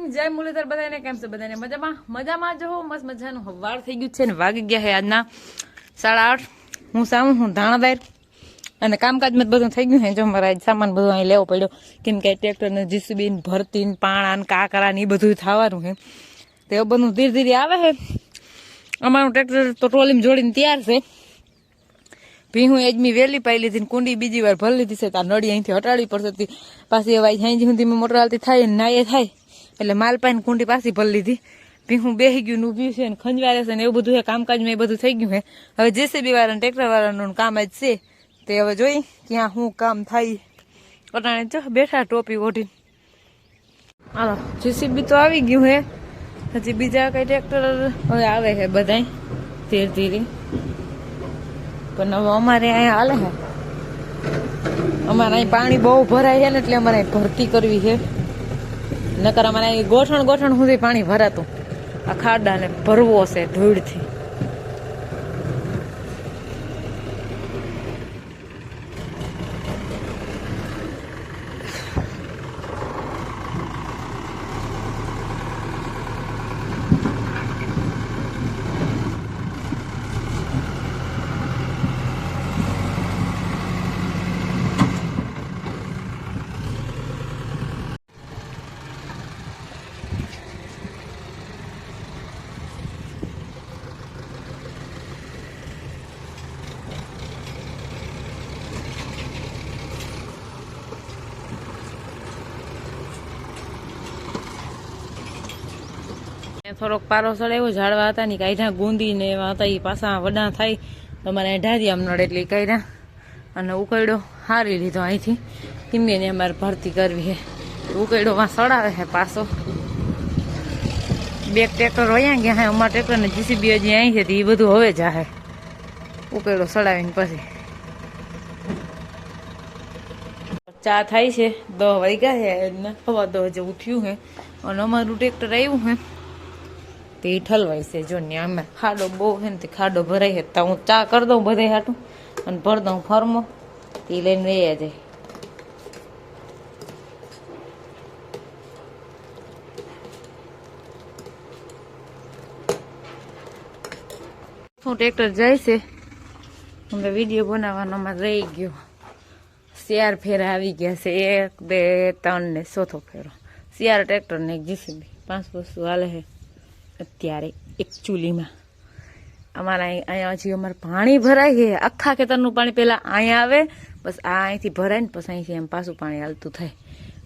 જય મુરલીધર બધાને કેમ છે બધાને મજામાં જો મસ્ત મજાનું હવાર થઈ ગયું છે ને વાગી ગયા છે આજના 8:30 હું સામું હું ધાણાદાર અને કામકાજમાં બધું થઈ ગયું છે જો મારા સામાન બધું અહીં લેવો પડ્યો કેમ કે ટ્રેક્ટર ને જીસીબી ને ભરતી ને પાણા ને કાકરા ને એ બધું થવાનું છે તે બધું ધીરે ધીરે આવે છે અમારું ટ્રેક્ટર તો ટ્રોલીમાં જોડીને તૈયાર છે ભીહું એજમી વેલી પાઈ લીધી કુંડી બીજી વાર ભરી લીધી છે તાર નળી અહીંથી હટાડવી પડશે પાછી હવે સાંજી સુધી મોટર હાલતી થાય ને નાયે થાય એટલે માલ પાઈને કુંડી પાછી ભરી લીધી ભીહું બેસી ગયું ઊભ્યું છે ને ખંજવારે છે ને એવું બધું છે કામકાજમાં એ બધું થઈ ગયું છે હવે જેસીબી વાળાને ટ્રેક્ટર વાળાનું કામ જ છે તે હવે જોઈ ક્યાં શું કામ થાય અટાણે જો બેઠા ટોપી ઓઢી હાલો જેસીબી તો આવી ગયું હે હજી બીજા કઈ ટ્રેક્ટર હવે આવે છે બધાય ધીરે ધીરે પણ હવે અમારે અહીંયા હાલે છે અમારે અહીં પાણી બહુ ભરાય છે ને એટલે અમારે અહીં ભરતી કરવી છે નકર અમારે અહીં ગોઠણ સુધી પાણી ભરાતું આ ખાડાને ભરવો છે ધૂળથી થોડોક પારો ચડાવ્યો ઝાડવા હતા ને કાઢ્યા ગુંદી ને એવા હતા એ પાછા વડા થાય તમારે ઢારિયા નડે એટલે કાઢ્યા અને ઉકળ્યો હારી લીધો અહીંથી ધીમે અમારે ભરતી કરવી છે ઉકળ્યો માં સડાવે છે પાછો બે ટ્રેક્ટર વયા ગયા હે અમારા ટ્રેક્ટર ને જીસીબી હજી અહીં છે એ બધું હવે જાહે ઉકળ્યો સડાવીને પછી ચા થાય છે 10 વાગ્યા છે હવા 10 જેવું થયું છે અને અમારું ટ્રેક્ટર આવ્યું છે તે ઠલવાય છે જો ને અમે ખાડો બહુ છે ને તે ખાડો ભરાય છે તો હું ચા કરી દઉં બધે હાટું અને ભર દઉં ફરમો તે લઈને રહ્યા જાય હું ટ્રેક્ટર જાય છે અમે વિડીયો બનાવવાનો માં રહી ગયો 4 ફેરા આવી ગયા છે 1 2 3 ને 4થો ફેરો 4 ટ્રેક્ટર ને એક જીસીબી 5 વસ્તુ હાલે છે અત્યારે એક ચૂલીમાં અમારા અહીંયા હજી અમારે પાણી ભરાય છે આખા ખેતરનું પાણી પેલા અહીંયા આવે બસ આ અહીંથી ભરાય ને પછી અહીંથી એમ પાછું પાણી હાલતું થાય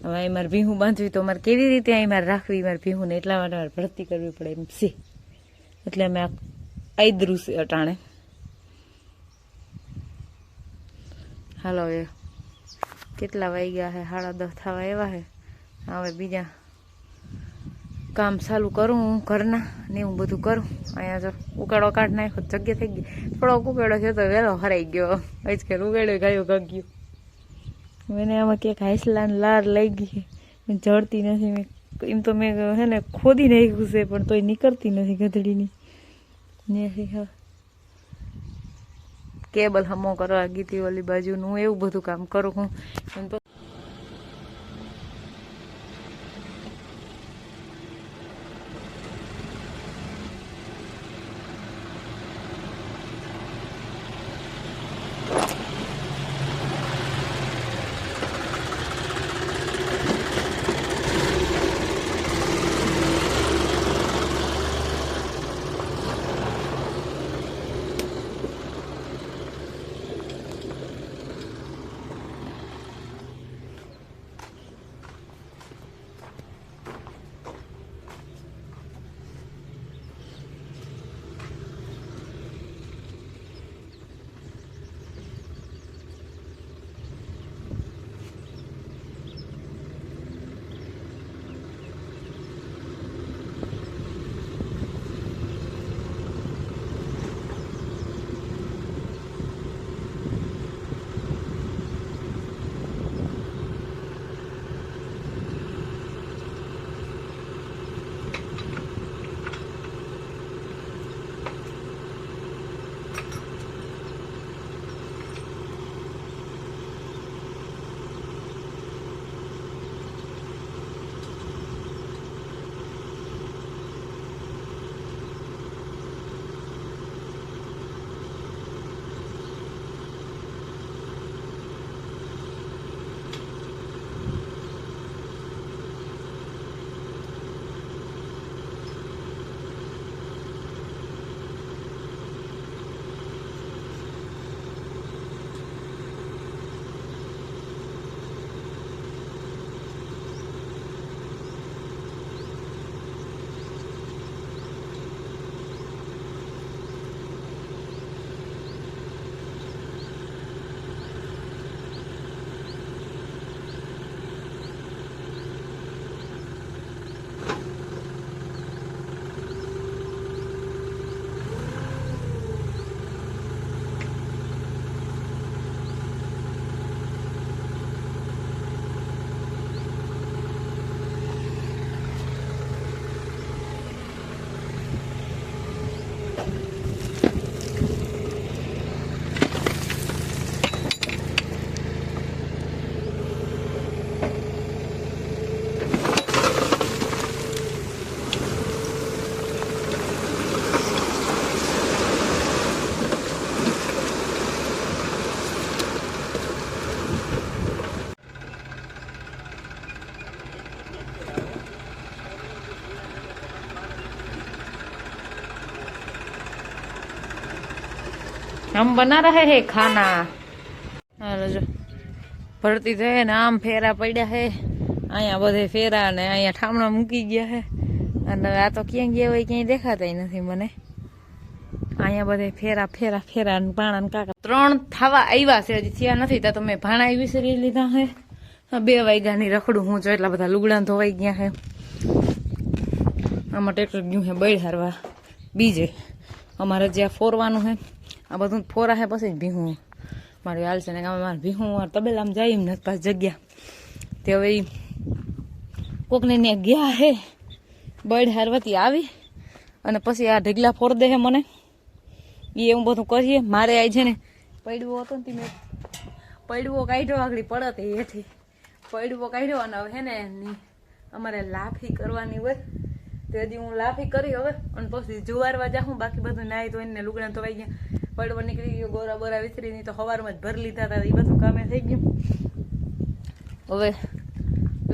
હવે અહીં મારે ભીહું બાંધવી તો અમારે કેવી રીતે અહીં મારે રાખવી મારે ભીહું ને એટલા માટે મારે ભરતી કરવી પડે એમ છે એટલે અમે આદરું છે અટાણે હાલો એ કેટલા વાગ્યા છે 10:30 થવા એવા છે હવે બીજા કામ ચાલુ કરું હું ઘરના ને હું બધું કરું અહીંયા જો ઉકાળો કાઢ નાખ્યો જગ્યા થઈ ગઈ થોડોક ઉકાળો છે તો વહેલો હરાઈ ગયો આજકાલ ઉકાળો ગાયો ગાગ્યો મને આમાં ક્યાંક હાઈસલા લાર લઈ ગઈ જડતી નથી મેં એમ તો મેં હે ને ખોદી નાખ્યું છે પણ તોય નીકળતી નથી ગધડીની ને હવે કેબલ હમો કરવા ગીતી ઓલી બાજુનું હું એવું બધું કામ કરું હું એમ તો हम बना रहे हैं खाना। हालो जो ભરતી થઈ ને આમ ફેરા પડ્યા હે, અહીંયા બધે ફેરા ને અહીંયા ઠામણા મૂકી ગયા હે, અને આ તો ક્યાં ગયા હોય ક્યાંય દેખાતા નથી મને. અહીંયા બધે ફેરા ફેરા ફેરા ભાણા ને કાકા 3 થવા આવ્યા છે, હજી થયા નથી. તો મેં ભાણા વિસરી લીધા હે. 2 વાગ્યાની રખડું હું જો, એટલા બધા લુગડા ધોવાઈ ગયા હે. આમાં ટ્રેક્ટર ગયું હે બળ હારવા બીજે. અમારે જ્યાં ફોરવાનું હે આ બધું ફોરા હે, પછી જ ભીહું મારી હાલ છે ને ગામમાં. મારે ભીહું તબેલામાં જાય એમ નથી પાસ જગ્યા. તે હવે કોકને ત્યાં ગયા હે બળ હારવાથી આવી, અને પછી આ ઢગલા ફોર દે હે મને. એ એવું બધું કરીએ. મારે આ છે ને પડવો હતો ને, મેં પડવો કાઢ્યો, આગળ પડત એથી પડવો કાઢ્યો. અને હવે હે ને અમારે લાફી કરવાની હોય, તો હજી હું લાફી કરી હવે, અને પછી જુવારવા જાઉં. બાકી બધું નાય તો એને લુગડા તો વાઈ ગયા, પડવો નીકળી ગયો, ગોરા બોરા વિસરીની તો સવારમાં જ ભરી લીધા હતા. એ બધું કામે થઈ ગયું. હવે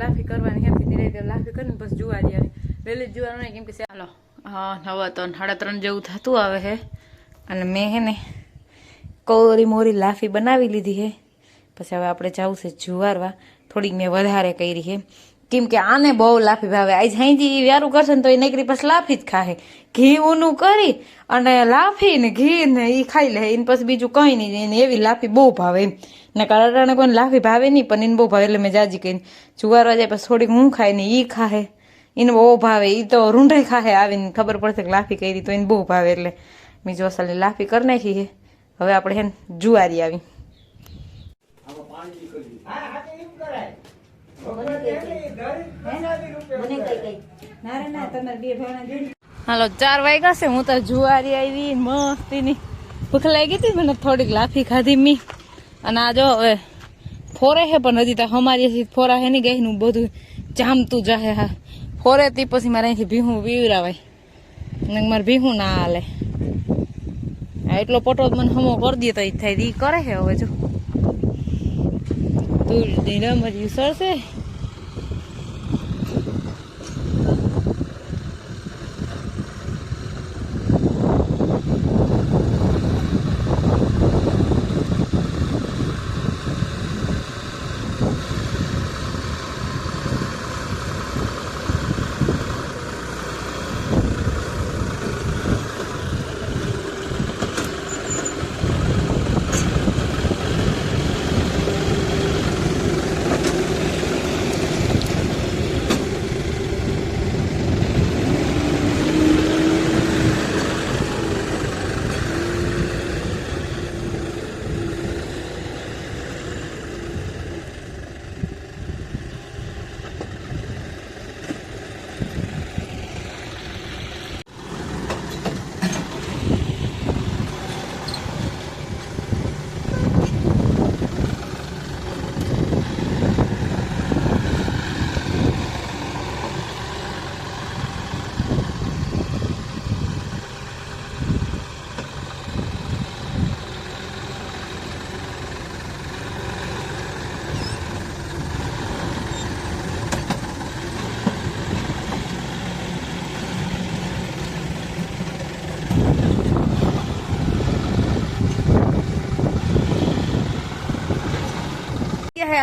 લાફી કરવાની હતી, ધીરે લાફી કરીને પછી જુવારી આવી. વહેલી જ જુવાર નહીં, કેમ કે ચાલો હા હવે તો 3:30 જેવું થતું આવે હે. અને મેં હે ને કોરી મોરી લાફી બનાવી લીધી હે. પછી હવે આપણે જવું છે જુવારવા. થોડીક મેં વધારે કરી હે, કેમ કે આને બહુ લાફી ભાવે. આજ હાઈજી વ્યારું કરશે ને તો એ નકરી પછી લાફી જ ખાહે. ઘી ઊનું કરી અને લાફી ને ઘી ને એ ખાઈ લે. એને પછી બીજું કંઈ નહીં. એને એવી લાફી બહુ ભાવે એમ. ને કારણે કોઈને લાફી ભાવે નહીં, પણ એને બહુ ભાવે. એટલે મેં જાજી કહીને જુવારવા જાય પછી થોડીક હું ખાય ને એ ખાહે. એને બહુ ભાવે. એ તો રૂંઢાઈ ખાહે આવીને, ખબર પડશે કે લાફી કરી તો એને બહુ ભાવે. એટલે મેં જો અસલની લાફી કરી નાખી છે. હવે આપણે હે ને જુવારી આવી. હાલો 4 વાગ્યા છે. હું તો જુવારી આવી મસ્તીની. ભૂખ લાગી હતી મને, થોડીક લાફી ખાધી મી. અને આ જો હવે ફોરે છે, પણ હજી તો અમારી ફોરા હે નહીં. ગઈ નું બધું જામતું જાહે. હા ફોરે તી પછી મારે અહીંથી ભીહું વીવરાવાય ને, મારે ભીહું ના હાલે. એટલો પટો મને હમો કરી દે તો એ થાય. એ કરે છે હવે જો તું રમર્યું સરશે.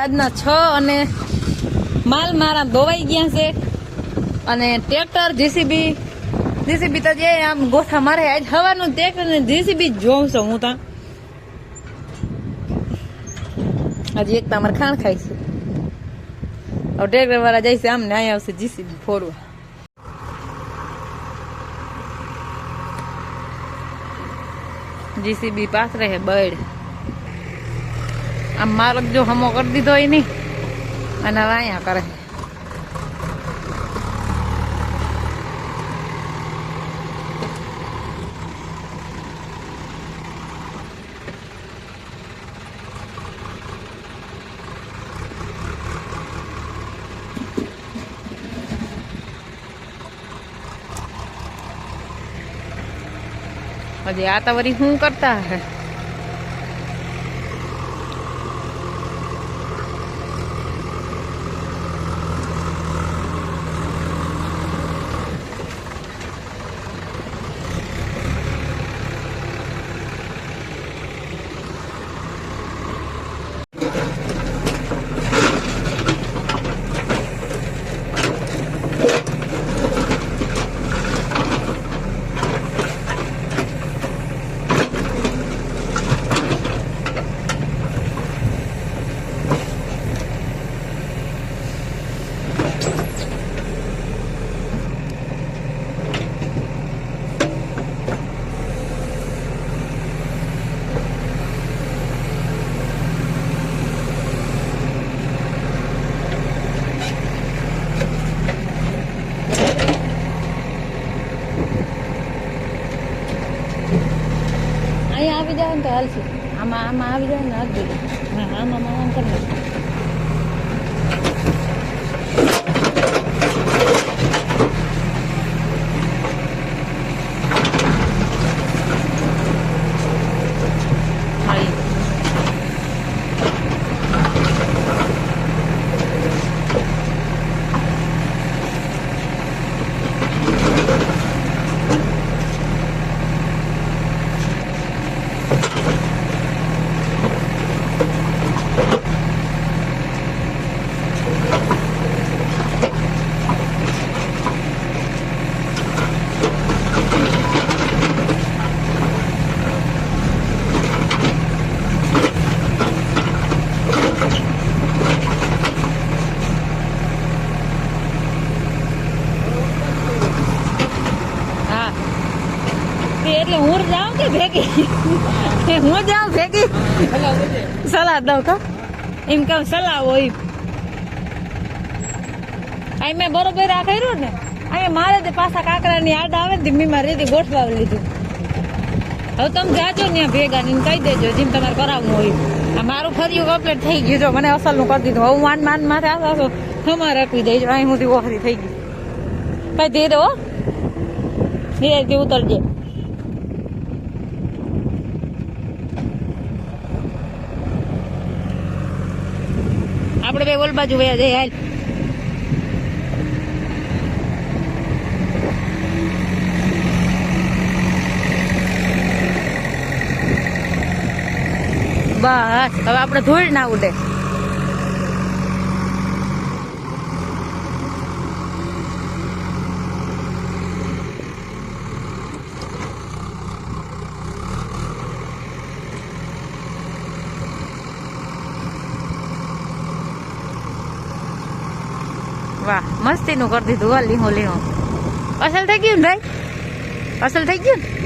આજના 6 અને માલ મારા ધોવાઈ ગયા છે. અને ટ્રેક્ટર જીસીબી તો જે આમ ગોઠા મારે. આજ હવાનું ટ્રેક્ટર ને જીસીબી જોઉં છું હું ત્યાં. હજી એક તમારે ખાણ ખાય છે. હવે ટ્રેક્ટર વાળા જાય છે આમ ને અહીંયા આવશે જીસીબી ફોરવા. જીસીબી પાથરે હે બળ. આમ માર્ગ જો હમો કરી દીધો હોય નહીં, અને હવે અહીંયા કરે. હજી આ તો વળી શું કરતા હે. હાલશે. આમાં આમાં આવી જાય ને હાથ દે. હા આમાં આમ કરી નાખ. એટલે હું જાઉં કે ભેગી હું જાઉં ભેગી સલાહ દઉં કા એમ કહું સલાહ હોય અહીં મેં બરોબર આ કર્યું ને અહીંયા મારે તે પાછા કાકરાની આડા આવે ને મેં મારી રીતે ગોઠવાવી લીધું. હવે તમે જાજો ને ભેગા ને કહી દેજો જેમ તમારે કરાવવું હોય. આ મારું ફર્યું કમ્પ્લીટ થઈ ગયું જો મને અસલનું કરી દીધું. હવે માંડ માંડ માથે આવશો હમા રાખવી દેજો. અહીં સુધી ઓહરી થઈ ગઈ કઈ ધીરે હો ધીરે ઉતરજે. આપણે બે ઓલ બાજુ વયા જઈએ હાલ. બસ હવે આપણે ધૂળ ના ઉડે. વાહ મસ્તી નું કરી દીધું. હા લીહો લીહો અસલ થઈ ગયું ને ભાઈ અસલ થઈ ગયું ને.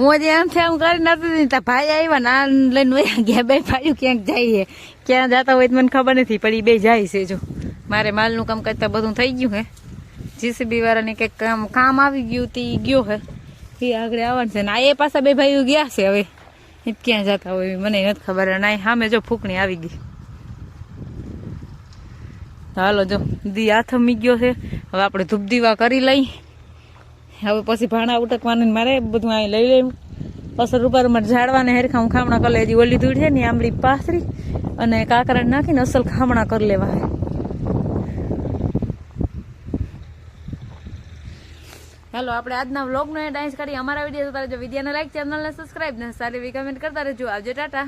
હું હજી આમ છે આમ કરી નથી ભાઈ આવ્યા ના લઈને વયા ગયા. બે ભાઈઓ ક્યાંક જઈએ ક્યાં જતા હોય તો મને ખબર નથી પણ એ બે જાય છે. જો મારે માલનું કામ કરતા બધું થઈ ગયું હે. જીસીબી વાળાને કંઈક કામ આવી ગયું તે ગયો હે એ આગળ આવવાનું છે ને આ એ પાછા બે ભાઈઓ ગયા છે. હવે એ ક્યાં જતા હોય મને નથી ખબર. ના સામે જો ફૂકણી આવી ગઈ. હાલો જો દી આથમી ગયો છે. હવે આપણે ધૂપ દીવા કરી લઈ. હવે પછી ભાણા ઉટકવાનું મારે બધું અહીં લઈ લઈ. અસર ઉપર ઝાડવાને હેરખા ખામણા કરી લે. હજી ઓલી ધૂળ છે ને આંબળી પાથરી અને કાકરા નાખીને અસલ ખામણા કરી લેવા. હેલો આપણે આજના વ્લોગનો ડાન્સ કરી. અમારા વિડીયો જોતા રહેજો. વિડીયોને લાઈક ચેનલને સબસ્ક્રાઈબ ને સારી એવી કમેન્ટ કરતા રહેજો. આવજો ટાટા.